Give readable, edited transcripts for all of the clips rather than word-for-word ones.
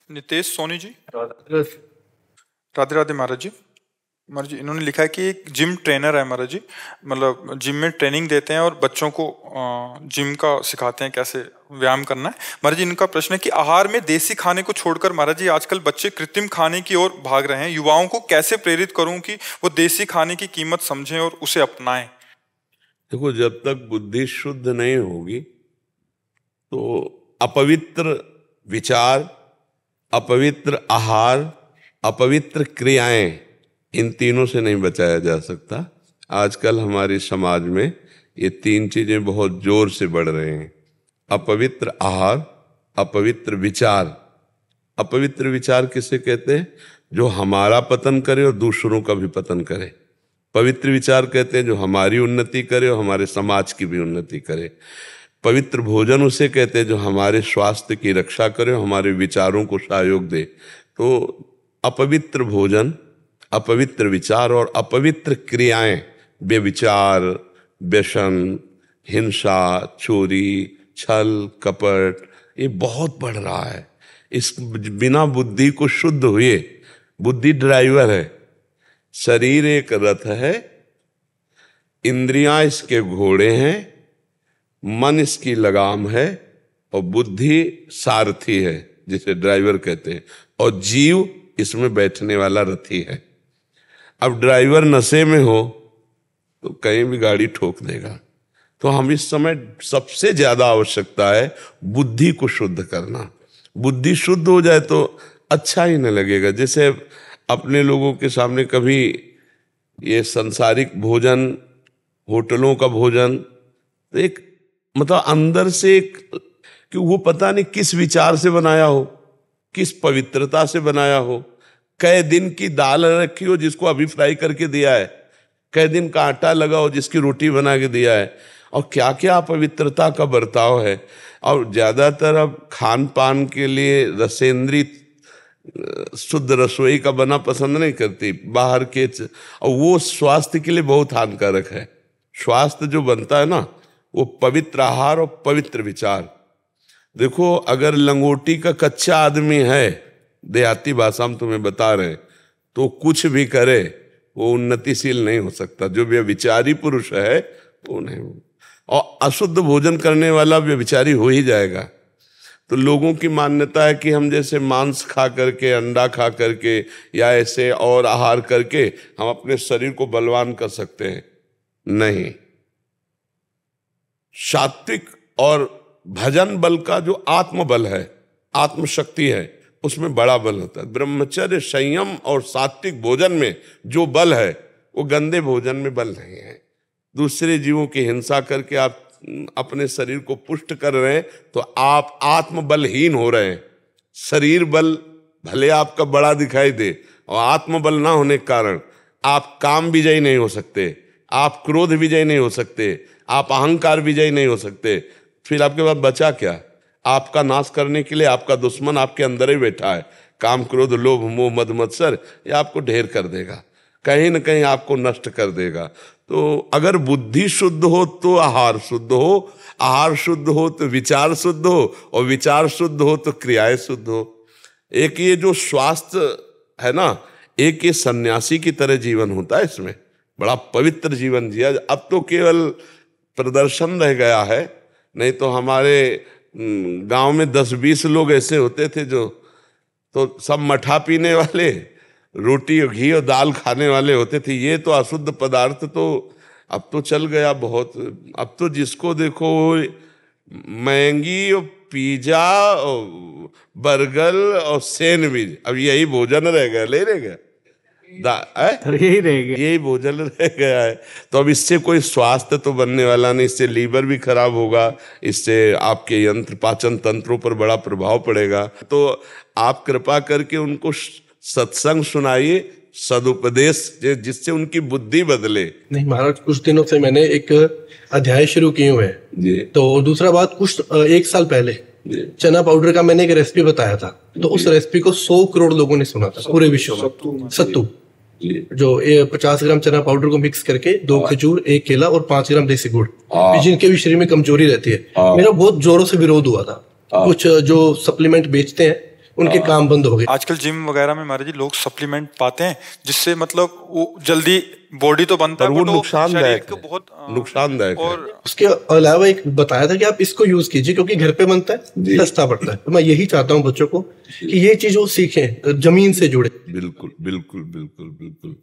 नितेश सोनी जी। राधे राधे महाराज जी। महाराज जी, इन्होंने लिखा है कि एक जिम ट्रेनर है महाराज जी, मतलब जिम में ट्रेनिंग देते हैं और बच्चों को जिम का सिखाते हैं कैसे व्यायाम करना है। महाराज जी, इनका प्रश्न है कि आहार में देसी खाने को छोड़कर महाराज जी आजकल बच्चे कृत्रिम खाने की ओर भाग रहे हैं। युवाओं को कैसे प्रेरित करूं कि वो देसी खाने की कीमत समझें और उसे अपनाएं? देखो, जब तक बुद्धि शुद्ध नहीं होगी तो अपवित्र विचार, अपवित्र आहार, अपवित्र क्रियाएं, इन तीनों से नहीं बचाया जा सकता। आजकल हमारे समाज में ये तीन चीजें बहुत जोर से बढ़ रहे हैं: अपवित्र आहार, अपवित्र विचार। अपवित्र विचार किसे कहते हैं? जो हमारा पतन करे और दूसरों का भी पतन करे। पवित्र विचार कहते हैं जो हमारी उन्नति करे और हमारे समाज की भी उन्नति करे। पवित्र भोजन उसे कहते हैं जो हमारे स्वास्थ्य की रक्षा करे और हमारे विचारों को सहयोग दे। तो अपवित्र भोजन, अपवित्र विचार और अपवित्र क्रियाएं, व्यभिचार, व्यसन, हिंसा, चोरी, छल, कपट, ये बहुत बढ़ रहा है। इस बिना बुद्धि को शुद्ध हुए, बुद्धि ड्राइवर है, शरीर एक रथ है, इंद्रियां इसके घोड़े हैं, मन इसकी लगाम है और बुद्धि सारथी है जिसे ड्राइवर कहते हैं, और जीव इसमें बैठने वाला रथी है। अब ड्राइवर नशे में हो तो कहीं भी गाड़ी ठोक देगा। तो हम इस समय सबसे ज्यादा आवश्यकता है बुद्धि को शुद्ध करना। बुद्धि शुद्ध हो जाए तो अच्छा ही न लगेगा। जैसे अपने लोगों के सामने कभी ये सांसारिक भोजन, होटलों का भोजन, तो एक मतलब अंदर से एक कि वो पता नहीं किस विचार से बनाया हो, किस पवित्रता से बनाया हो। कई दिन की दाल रखी हो जिसको अभी फ्राई करके दिया है, कई दिन का आटा लगा हो जिसकी रोटी बना के दिया है, और क्या क्या पवित्रता का बर्ताव है। और ज्यादातर अब खान पान के लिए रसेंद्री शुद्ध रसोई का बना पसंद नहीं करती, बाहर के, और वो स्वास्थ्य के लिए बहुत हानिकारक है। स्वास्थ्य जो बनता है ना, वो पवित्र आहार और पवित्र विचार। देखो, अगर लंगोटी का कच्चा आदमी है, देहाती भाषा में तुम्हें बता रहे हैं, तो कुछ भी करे वो उन्नतिशील नहीं हो सकता। जो व्यभिचारी पुरुष है वो नहीं, और अशुद्ध भोजन करने वाला व्यभिचारी हो ही जाएगा। तो लोगों की मान्यता है कि हम जैसे मांस खा करके, अंडा खा करके या ऐसे और आहार करके हम अपने शरीर को बलवान कर सकते हैं। नहीं, सात्विक और भजन बल का जो आत्मबल है, आत्मशक्ति है, उसमें बड़ा बल होता है। ब्रह्मचर्य, संयम और सात्विक भोजन में जो बल है वो गंदे भोजन में बल नहीं है। दूसरे जीवों की हिंसा करके आप अपने शरीर को पुष्ट कर रहे हैं तो आप आत्मबलहीन हो रहे हैं। शरीर बल भले आपका बड़ा दिखाई दे, और आत्मबल ना होने के कारण आप काम विजयी नहीं हो सकते, आप क्रोध विजयी नहीं हो सकते, आप अहंकार विजयी नहीं हो सकते। फिर आपके पास बचा क्या? आपका नाश करने के लिए आपका दुश्मन आपके अंदर ही बैठा है। काम, क्रोध, लोभ, मोह, मद, मत्सर, ये आपको ढेर कर देगा, कहीं न कहीं आपको नष्ट कर देगा। तो अगर बुद्धि शुद्ध हो तो आहार शुद्ध हो, आहार शुद्ध हो तो विचार शुद्ध हो, और विचार शुद्ध हो तो क्रियाएं शुद्ध हो। एक ये जो स्वास्थ्य है ना, एक ये सन्यासी की तरह जीवन होता है, इसमें बड़ा पवित्र जीवन जिया। अब तो केवल प्रदर्शन रह गया है, नहीं तो हमारे गांव में 10-20 लोग ऐसे होते थे जो तो सब मठा पीने वाले, रोटी और घी और दाल खाने वाले होते थे। ये तो अशुद्ध पदार्थ तो अब तो चल गया बहुत। अब तो जिसको देखो मैगी और पिज्जा और बर्गर और सैंडविच, अब यही भोजन रह गया, ले रह गया, यही रह गया, यही भोजन रह गया है। तो अब इससे कोई स्वास्थ्य तो बनने वाला नहीं, इससे लीवर भी खराब होगा, इससे आपके यंत्र पाचन तंत्रों पर बड़ा प्रभाव पड़ेगा। तो आप कृपा करके उनको सत्संग सुनाइए, सदुपदेश, जिससे उनकी बुद्धि बदले। नहीं महाराज, कुछ दिनों से मैंने एक अध्याय शुरू किए हुए हैं। तो दूसरा बात, कुछ 1 साल पहले चना पाउडर का मैंने एक रेसिपी बताया था, तो उस रेसिपी को 100 करोड़ लोगों ने सुना था पूरे विश्व में। सत्तू, जो 50 ग्राम चना पाउडर को मिक्स करके 2 खजूर, 1 केला और 5 ग्राम देसी गुड़, जिनके भी शरीर में कमजोरी रहती है, मेरा बहुत जोरों से विरोध हुआ था। कुछ जो सप्लीमेंट बेचते हैं उनके काम बंद हो गए। आजकल जिम वगैरह में महाराज जी लोग सप्लीमेंट पाते हैं जिससे मतलब वो जल्दी बॉडी तो बनता पर है वो but नुकसानदायक शरीर को है, बहुत नुकसानदायक है। और उसके अलावा एक बताया था कि आप इसको यूज कीजिए क्योंकि घर पे बनता है, सस्ता पड़ता है। तो मैं यही चाहता हूँ बच्चों को कि ये चीज वो सीखें, जमीन से जुड़े। बिल्कुल बिल्कुल बिल्कुल बिल्कुल।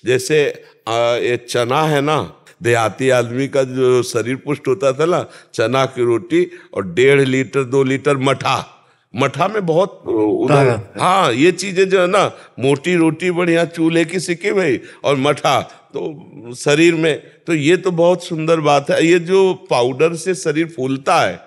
जैसे ये चना है ना, देहाती आदमी का जो शरीर पुष्ट होता था ना, चना की रोटी और 1.5 लीटर 2 लीटर मठा, मठा में बहुत उधर। हाँ, ये चीजें जो है ना, मोटी रोटी बढ़िया चूल्हे की सिकी हुई और मठा तो शरीर में, तो ये तो बहुत सुंदर बात है। ये जो पाउडर से शरीर फूलता है,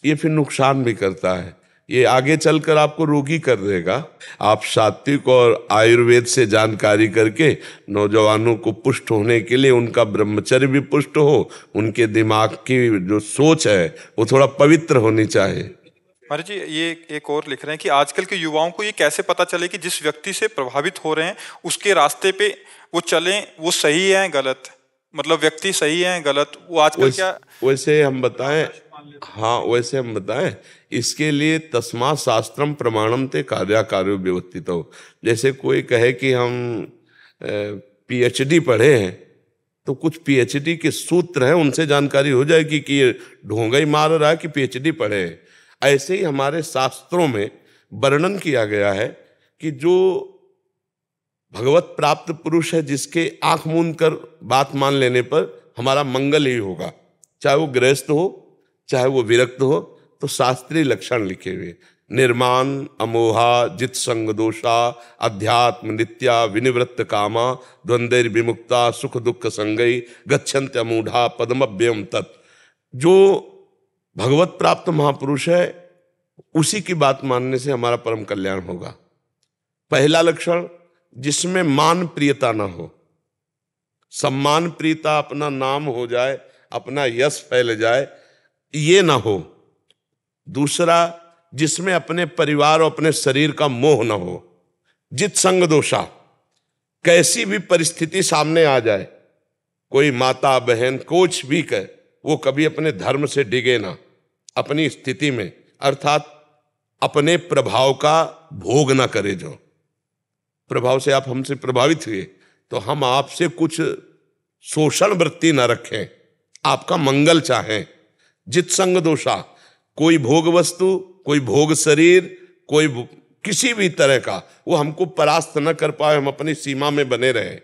ये फिर नुकसान भी करता है, ये आगे चलकर आपको रोगी कर देगा। आप सात्विक और आयुर्वेद से जानकारी करके नौजवानों को पुष्ट होने के लिए, उनका ब्रह्मचर्य भी पुष्ट हो, उनके दिमाग की जो सोच है वो थोड़ा पवित्र होनी चाहिए। महाराज जी ये एक और लिख रहे हैं कि आजकल के युवाओं को ये कैसे पता चले कि जिस व्यक्ति से प्रभावित हो रहे हैं उसके रास्ते पे वो चलें, वो सही है गलत, मतलब व्यक्ति सही है गलत, वो आजकल क्या वैसे हम बताएं, हाँ वैसे हम बताएं, इसके लिए तस्मा शास्त्रम प्रमाणम ते कार्याकार्यो व्यवस्थित हो। जैसे कोई कहे कि हम पीएचडी पढ़े हैं, तो कुछ पीएचडी के सूत्र हैं, उनसे जानकारी हो जाएगी कि ये ढोंगा ही मार रहा है कि पीएचडी पढ़े हैं। ऐसे ही हमारे शास्त्रों में वर्णन किया गया है कि जो भगवत प्राप्त पुरुष है, जिसके आंख मूंद कर बात मान लेने पर हमारा मंगल ही होगा, चाहे वो गृहस्थ हो चाहे वो विरक्त हो, तो शास्त्रीय लक्षण लिखे हुए, निर्माण अमोहा जित संग दोषा अध्यात्म नित्या विनिवृत्त कामा द्वंद्वैर विमुक्ता सुख दुख संगई गच्छन्त्य मूढ़ा पद्मभ्यम तत्। जो भगवत प्राप्त महापुरुष है उसी की बात मानने से हमारा परम कल्याण होगा। पहला लक्षण, जिसमें मान प्रियता ना हो, सम्मान प्रियता, अपना नाम हो जाए, अपना यश फैल जाए, ये ना हो। दूसरा, जिसमें अपने परिवार और अपने शरीर का मोह ना हो। जित संग दोषा, कैसी भी परिस्थिति सामने आ जाए, कोई माता बहन कुछ भी कहे, वो कभी अपने धर्म से डिगे ना, अपनी स्थिति में, अर्थात अपने प्रभाव का भोग ना करे। जो प्रभाव से आप हमसे प्रभावित हुए तो हम आपसे कुछ शोषण वृत्ति ना रखें, आपका मंगल चाहें। जित संग दोषा, कोई भोग वस्तु, कोई भोग शरीर, कोई किसी भी तरह का वो हमको परास्त न कर पाए, हम अपनी सीमा में बने रहे,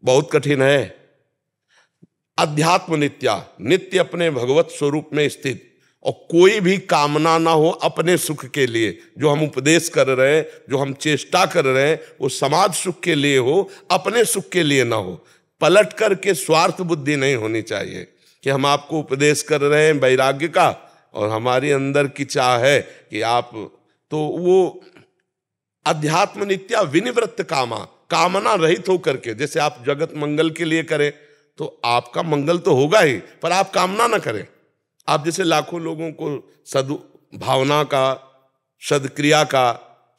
बहुत कठिन है। अध्यात्म नित्या, नित्य अपने भगवत स्वरूप में स्थित, और कोई भी कामना ना हो अपने सुख के लिए। जो हम उपदेश कर रहे हैं, जो हम चेष्टा कर रहे हैं, वो समाज सुख के लिए हो, अपने सुख के लिए ना हो। पलट करके स्वार्थ बुद्धि नहीं होनी चाहिए कि हम आपको उपदेश कर रहे हैं वैराग्य का और हमारी अंदर की चाह है कि आप, तो वो अध्यात्म नित्या विनिवृत्त कामा, कामना रहित होकर के, जैसे आप जगत मंगल के लिए करें तो आपका मंगल तो होगा ही, पर आप कामना ना करें। आप जैसे लाखों लोगों को सद्भावना का, सदक्रिया का,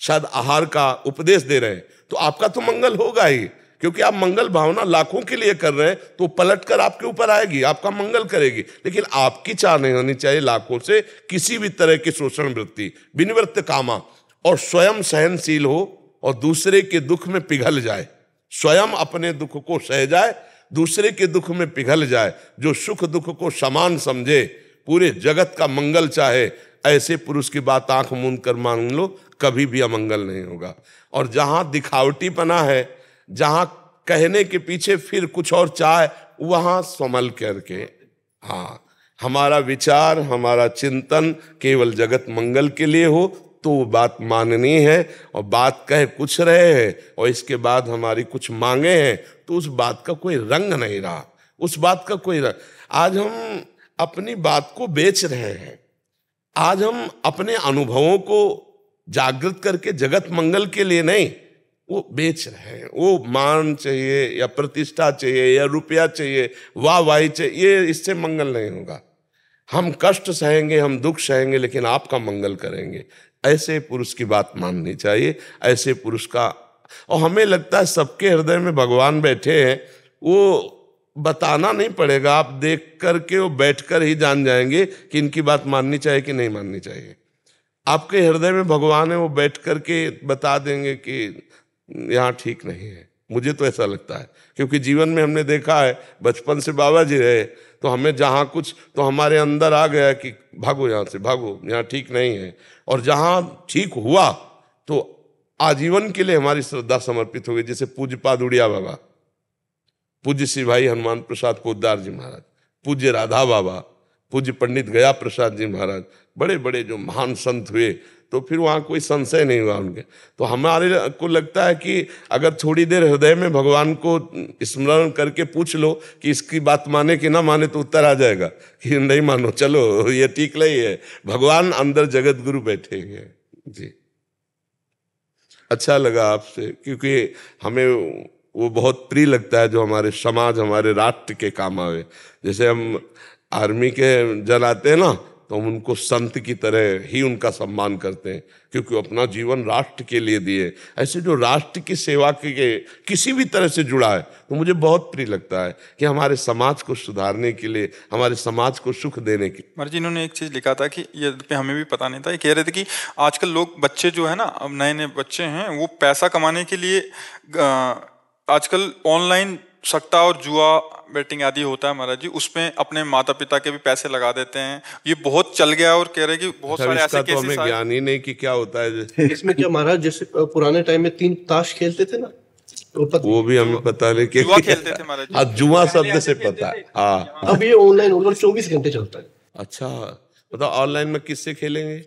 सद आहार का उपदेश दे रहे हैं, तो आपका तो मंगल होगा ही, क्योंकि आप मंगल भावना लाखों के लिए कर रहे हैं, तो पलट कर आपके ऊपर आएगी, आपका मंगल करेगी। लेकिन आपकी चाह नहीं होनी चाहिए लाखों से किसी भी तरह की शोषण वृत्ति, विनिवृत्त कामा, और स्वयं सहनशील हो और दूसरे के दुख में पिघल जाए, स्वयं अपने दुख को सह जाए, दूसरे के दुख में पिघल जाए। जो सुख दुख को समान समझे, पूरे जगत का मंगल चाहे, ऐसे पुरुष की बात आंख मूंद कर मान लो, कभी भी अमंगल नहीं होगा। और जहां दिखावटीपना है, जहां कहने के पीछे फिर कुछ और चाहे, वहां संभल करके, हाँ, हमारा विचार, हमारा चिंतन केवल जगत मंगल के लिए हो तो बात माननी है। और बात कह कुछ रहे हैं और इसके बाद हमारी कुछ मांगे हैं, तो उस बात का कोई रंग नहीं रहा, उस बात का कोई रंग। आज हम अपनी बात को बेच रहे हैं, आज हम अपने अनुभवों को जागृत करके जगत मंगल के लिए नहीं, वो बेच रहे हैं। वो मान चाहिए या प्रतिष्ठा चाहिए या रुपया चाहिए, वाहवाही चाहिए, ये इससे मंगल नहीं होगा। हम कष्ट सहेंगे, हम दुख सहेंगे, लेकिन आपका मंगल करेंगे। ऐसे पुरुष की बात माननी चाहिए, ऐसे पुरुष का। और हमें लगता है सबके हृदय में भगवान बैठे हैं, वो बताना नहीं पड़ेगा, आप देख करके वो बैठ कर ही जान जाएंगे कि इनकी बात माननी चाहिए कि नहीं माननी चाहिए। आपके हृदय में भगवान है, वो बैठ करके बता देंगे कि यहाँ ठीक नहीं है। मुझे तो ऐसा लगता है, क्योंकि जीवन में हमने देखा है, बचपन से बाबा जी रहे तो हमें जहाँ कुछ तो हमारे अंदर आ गया कि भागो यहाँ से, भागो, यहाँ ठीक नहीं है। और जहाँ ठीक हुआ तो आजीवन के लिए हमारी श्रद्धा समर्पित हो गई। जैसे पूज्य पादुड़िया बाबा, पूज्य श्री भाई हनुमान प्रसाद पोद्दार जी महाराज, पूज्य राधा बाबा, पूज्य पंडित गया प्रसाद जी महाराज, बड़े बड़े जो महान संत हुए, तो फिर वहाँ कोई संशय नहीं हुआ उनके। तो हमारे को लगता है कि अगर थोड़ी देर हृदय में भगवान को स्मरण करके पूछ लो कि इसकी बात माने कि ना माने, तो उत्तर आ जाएगा कि नहीं मानो, चलो ये ठीक नहीं है, भगवान अंदर जगत गुरु बैठे हैं जी। अच्छा लगा आपसे, क्योंकि हमें वो बहुत प्रिय लगता है जो हमारे समाज, हमारे राष्ट्र के काम आवे। जैसे हम आर्मी के जन आते हैं ना, तो हम उनको संत की तरह ही उनका सम्मान करते हैं, क्योंकि अपना जीवन राष्ट्र के लिए दिए। ऐसे जो राष्ट्र की सेवा के किसी भी तरह से जुड़ा है, तो मुझे बहुत प्रिय लगता है कि हमारे समाज को सुधारने के लिए, हमारे समाज को सुख देने के। महाराज जी, इन्होंने एक चीज़ लिखा था कि ये पे हमें भी पता नहीं था, ये कह रहे थे कि आजकल लोग, बच्चे जो है ना, अब नए नए बच्चे हैं, वो पैसा कमाने के लिए आजकल ऑनलाइन सट्टा और जुआ बेटिंग आदि होता है महाराज जी, उसमें अपने माता पिता के भी पैसे लगा देते हैं। ये बहुत चल गया और कह रहे हैं कि बहुत सारे ऐसे केसेस, तो हमें ज्ञान ही नहीं कि क्या होता है इसमें। क्या महाराज, जैसे पुराने टाइम में 3 ताश खेलते थे ना, वो भी हमें पता नहीं कि जुआ खेलते थे महाराज जी। आज जुआ शब्द से पता है। हाँ, अब ये ऑनलाइन 24 घंटे चलता है। अच्छा, मतलब ऑनलाइन में किससे खेलेंगे?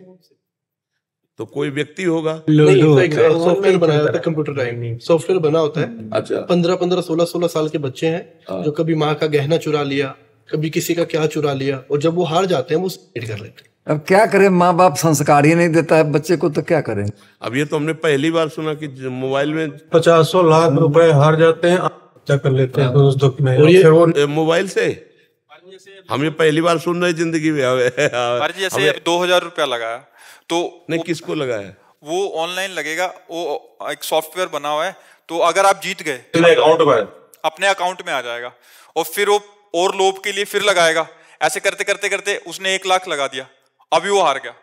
तो कोई व्यक्ति होगा, सॉफ्टवेयर बनाया होता है, कंप्यूटर टाइम सॉफ्टवेयर बना होता है। अच्छा, 15 16 साल के बच्चे हैं जो कभी माँ का गहना चुरा लिया, कभी किसी का क्या चुरा लिया, और जब वो हार जाते हैं वो सुसाइड कर लेते हैं। अब क्या करें, माँ बाप संस्कार ही नहीं देता है बच्चे को, तो क्या करें। अब ये तो हमने पहली बार सुना कि मोबाइल में 50 लाख रुपए हार जाते हैं, क्या कर लेते हैं उस दुख में। और फिर वो मोबाइल से हम ये पहली बार सुन रहे जिंदगी में। जैसे 2000 रुपया लगाया तो नहीं, किसको लगाया? वो ऑनलाइन लगेगा, वो एक सॉफ्टवेयर बना हुआ है, तो अगर आप जीत गए अपने अकाउंट में आ जाएगा, और फिर वो और लोभ के लिए फिर लगाएगा। ऐसे करते करते करते उसने 1 लाख लगा दिया, अभी वो हार गया,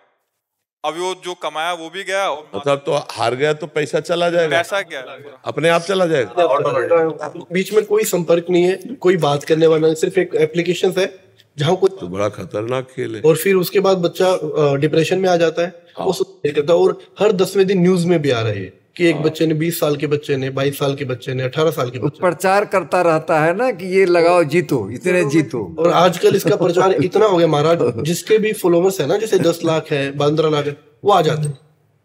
अभी वो जो कमाया वो भी गया। मतलब तो हार गया तो पैसा चला जाएगा, पैसा क्या अपने आप चला जाएगा, बीच में कोई संपर्क नहीं है, कोई बात करने वाला नहीं, सिर्फ एक एप्लीकेशन है जहाँ को। तो बड़ा खतरनाक खेल है। और फिर उसके बाद बच्चा डिप्रेशन में आ जाता है, वो सुसाइड करता है। और हर 10वें दिन न्यूज में भी आ रही है कि एक बच्चे ने, 20 साल के बच्चे ने, 22 साल के बच्चे ने, 18 साल के बच्चे, प्रचार करता रहता है ना कि ये लगाओ जीतो, इतने जीतो। और आजकल इसका प्रचार इतना हो गया महाराज, जिसके भी फॉलोवर्स है ना, जैसे 10 लाख है, 15 लाख है, वो आ जाते हैं,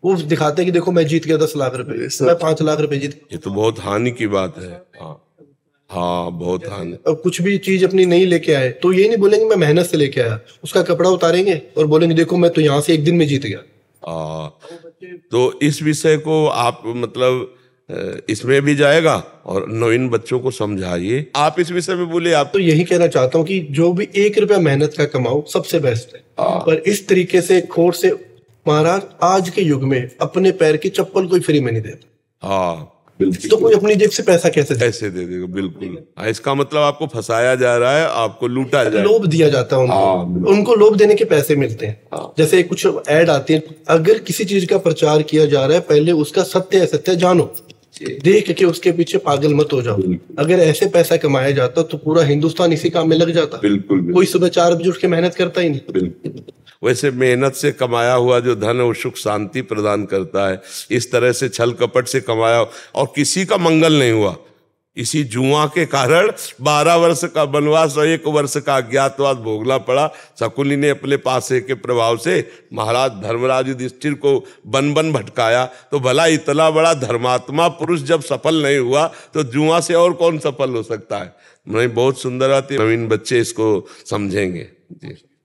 वो दिखाते हैं कि देखो मैं जीत गया 10 लाख रुपए, मैं 5 लाख रुपए जीत। ये तो बहुत हानि की बात है। हाँ, बहुत हानि। अब कुछ भी चीज अपनी नहीं लेके आए तो ये नहीं बोलेंगे मैं मेहनत से लेके आया, उसका कपड़ा उतारेंगे और बोलेंगे देखो मैं तो यहाँ से 1 दिन में जीत गया। तो इस विषय को आप मतलब इसमें भी जाएगा और नवीन बच्चों को समझाइए। आप इस विषय में बोले। आप तो यही कहना चाहता हूँ कि जो भी 1 रुपया मेहनत का कमाओ सबसे बेस्ट है, पर इस तरीके से खोट से महाराज आज के युग में अपने पैर की चप्पल कोई फ्री में नहीं देता। हाँ, तो कोई अपनी जेब से पैसा कैसे दे देगा? बिल्कुल। इसका मतलब आपको फंसाया जा रहा है, आपको लूटा जा रहा है, लोभ दिया जाता है उनको। उनको लोभ देने के पैसे मिलते हैं। जैसे कुछ ऐड आती है, अगर किसी चीज का प्रचार किया जा रहा है, पहले उसका सत्य असत्य जानो, देख के उसके पीछे पागल मत हो जाओ। अगर ऐसे पैसा कमाया जाता तो पूरा हिंदुस्तान इसी काम में लग जाता। बिल्कुल। कोई सुबह 4 बजे उठ के मेहनत करता ही नहीं। वैसे मेहनत से कमाया हुआ जो धन है वो सुख शांति प्रदान करता है। इस तरह से छल कपट से कमाया और किसी का मंगल नहीं हुआ, इसी जुआ के कारण 12 वर्ष का वनवास और 1 वर्ष का अज्ञातवास भोगना पड़ा। शकुनी ने अपने पासे के प्रभाव से महाराज धर्मराज युधिष्ठिर को बन बन भटकाया। तो भला इतना बड़ा धर्मात्मा पुरुष जब सफल नहीं हुआ तो जुआ से और कौन सफल हो सकता है? नहीं, बहुत सुंदर बात है। नवीन बच्चे इसको समझेंगे जी।